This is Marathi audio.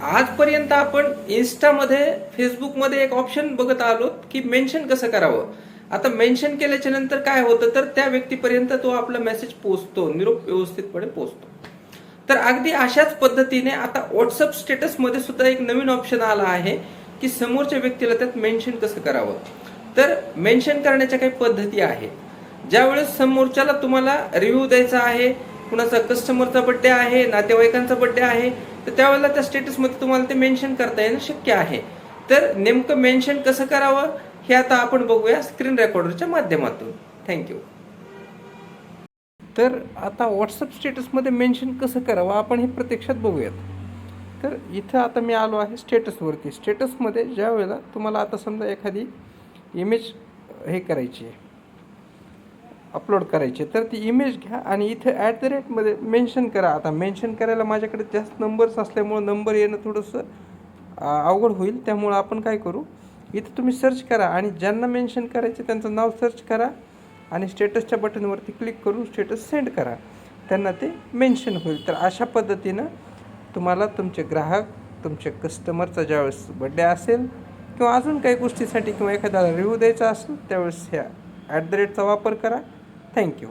आजपर्यंत आपण इन्स्टामध्ये फेसबुकमध्ये एक ऑप्शन बघत आलो की मेन्शन कसं करावं. आता मेन्शन केल्याच्या नंतर काय होतं तर त्या व्यक्तीपर्यंत तो आपला मेसेज पोहोचतो, निरोप व्यवस्थितपणे पोहोचतो. तर अगदी अशाच पद्धतीने आता व्हॉट्सअप स्टेटसमध्ये सुद्धा एक नवीन ऑप्शन आला आहे की समोरच्या व्यक्तीला त्यात मेन्शन कसं करावं. तर मेन्शन करण्याच्या काही पद्धती आहेत. ज्यावेळेस समोरच्याला तुम्हाला रिव्ह्यू द्यायचा आहे, कुणाचा कस्टमरचा बर्थडे आहे, नातेवाईकांचा बर्थडे आहे, तर त्यावेळेला त्या स्टेटसमध्ये तुम्हाला ते मेन्शन करता येणं शक्य आहे. तर नेमकं मेन्शन कसं करावं हे आता आपण बघूया स्क्रीन रेकॉर्डरच्या माध्यमातून. थँक्यू. तर आता व्हॉट्सअप स्टेटसमध्ये मेन्शन कसं करावं आपण हे प्रत्यक्षात बघूयात. तर इथं आता मी आलो आहे स्टेटसवरती. स्टेटसमध्ये ज्या वेळेला तुम्हाला आता समजा एखादी इमेज हे करायची आहे, अपलोड करायची, तर ती इमेज घ्या आणि इथे @मध्ये मेन्शन करा. आता मेन्शन करायला माझ्याकडे जास्त नंबर्स असल्यामुळं नंबर येणं थोडंसं अवघड होईल. त्यामुळं आपण काय करू, इथं तुम्ही सर्च करा आणि ज्यांना मेन्शन करायचे त्यांचं नाव सर्च करा आणि स्टेटसच्या बटनवरती क्लिक करून स्टेटस सेंड करा. त्यांना ते मेन्शन होईल. तर अशा पद्धतीनं तुम्हाला तुमचे ग्राहक, तुमच्या कस्टमरचा ज्यावेळेस बड्डे असेल किंवा अजून काही गोष्टीसाठी किंवा एखाद्याला रिव्ह्यू द्यायचा असेल त्यावेळेस ह्या @चा वापर करा. थँक्यू.